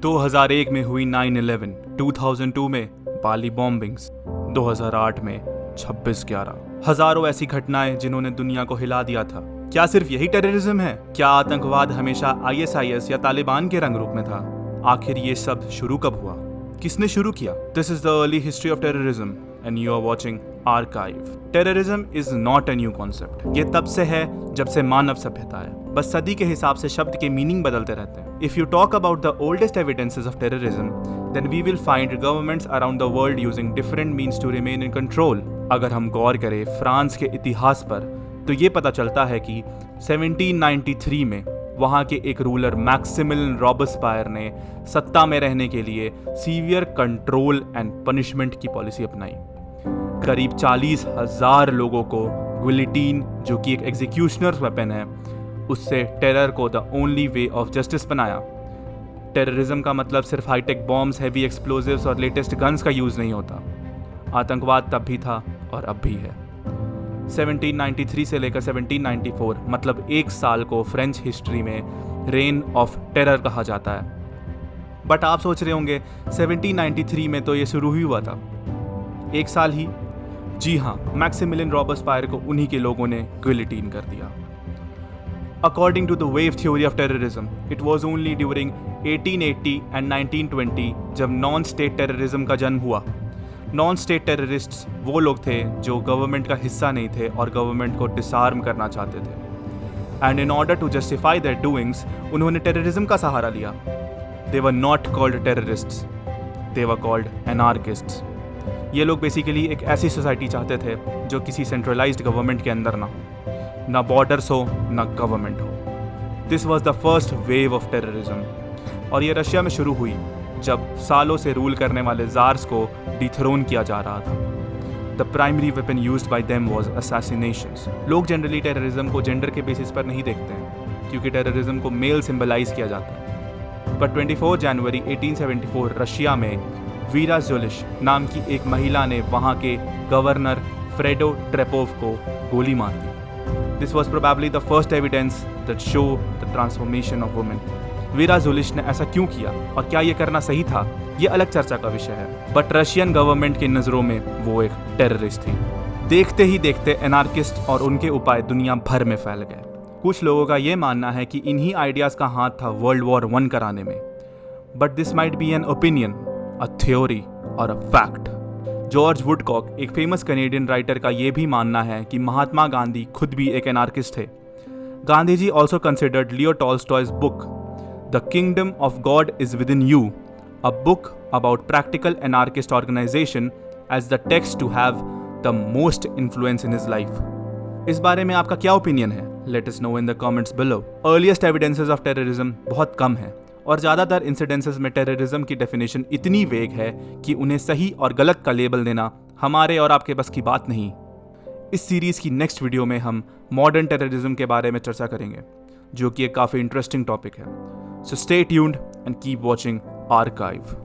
2001 में हुई 9/11, 2002 में बाली बॉम्बिंग्स, 2008 में 26/11। हजारों ऐसी घटनाएं जिन्होंने दुनिया को हिला दिया था। क्या सिर्फ यही टेररिज्म है? क्या आतंकवाद हमेशा ISIS या तालिबान के रंग रूप में था? आखिर ये सब शुरू कब हुआ? किसने शुरू किया? This is the early history of terrorism and you are watching archive. Terrorism is not a new concept. ये तब से है जब से मानव सभ्यता है। बस सदी के हिसाब से शब्द के मीनिंग बदलते रहते हैं। If you talk about the oldest evidences of terrorism, then we will find governments around the world using different means to remain in control. अगर हम गौर करें फ्रांस के इतिहास पर, तो ये पता चलता है कि 1793 में वहाँ के एक रूलर मैक्सिमिलियन रॉबस्पायर ने सत्ता में रहने के लिए सीवियर कंट्रोल एंड पनिशमेंट की पॉलिसी अपनाई। करीब 40,000 लोगों को गिलोटिन, जो कि एक एग्जीक्यूशनर वेपन है, उससे टेरर को the only way of justice बनाया। टेररिज्म का मतलब सिर्फ हाईटेक बॉम्ब्स, हैवी एक्सप्लोजिव्स और लेटेस्ट गन्स का यूज़ नहीं होता। आतंकवाद तब भी था और अब भी है। 1793 से लेकर 1794 मतलब एक साल को फ्रेंच हिस्ट्री में रेन ऑफ टेरर कहा जाता है। बट आप सोच रहे होंगे 1793 में तो ये शुरू ही हुआ था। एक साल ही? जी हाँ, मैक्सिमिलियन रॉबस्पायर को उन्हीं के लोगों ने गिलोटिन कर दिया। According to the wave theory of terrorism, it was only during 1880 and 1920 जब नॉन स्टेट टेररिज्म का जन्म हुआ। नॉन स्टेट टेररिस्ट्स वो लोग थे जो गवर्नमेंट का हिस्सा नहीं थे और गवर्नमेंट को डिसआर्म करना चाहते थे। And in order to justify their doings, उन्होंने टेररिज्म का सहारा लिया। They were not called terrorists, they were called anarchists. ये लोग बेसिकली एक ऐसी सोसाइटी चाहते थे जो किसी सेंट्रलाइज्ड गवर्नमेंट के अंदर ना हो, ना बॉर्डर्स हो, ना गवर्नमेंट हो। This was the first wave of terrorism और ये रशिया में शुरू हुई जब सालों से रूल करने वाले जार्स को डिथरोन किया जा रहा था। The primary weapon used by them was assassinations. लोग जनरली टेररिज्म को जेंडर के बेसिस पर नहीं देखते हैं क्योंकि टेररिज्म को मेल सिंबलाइज किया जाता है। पर 24 जनवरी 1874 रशिया में वीरा ज़ुलिश नाम की एक महिला ने वहाँ के गवर्नर फ्रेडो ट्रेपोव को गोली मार दी। This was probably the first evidence that show the transformation of women. वीरा ज़ुलिश ने ऐसा क्यों किया और क्या ये करना सही था, ये अलग चर्चा का विषय है। बट रशियन गवर्नमेंट की नज़रों में वो एक टेररिस्ट थी। देखते ही देखते एनार्किस्ट और उनके उपाय दुनिया भर में फैल गए। कुछ लोगों का ये मानना है कि इन्हीं आइडियाज़ का हाथ था वर्ल्ड वॉर 1 कराने में। But this might be an opinion, a theory और अ फैक्ट। जॉर्ज वुडकॉक, एक फेमस कैनेडियन राइटर, का यह भी मानना है कि महात्मा गांधी खुद भी एक एनार्किस्ट थे। Gandhi ji also considered Leo Tolstoy's book the kingdom of God is within you, a book about practical anarchist organisation, as the text to have the most influence in his life. इस बारे में आपका क्या opinion है? Let us know in the comments below. Earliest evidences of terrorism बहुत कम है और ज़्यादातर इंसिडेंसेस में टेररिज्म की डेफिनेशन इतनी वेग है कि उन्हें सही और गलत का लेबल देना हमारे और आपके बस की बात नहीं। इस सीरीज़ की नेक्स्ट वीडियो में हम मॉडर्न टेररिज्म के बारे में चर्चा करेंगे, जो कि एक काफ़ी इंटरेस्टिंग टॉपिक है। So stay tuned and keep watching archive.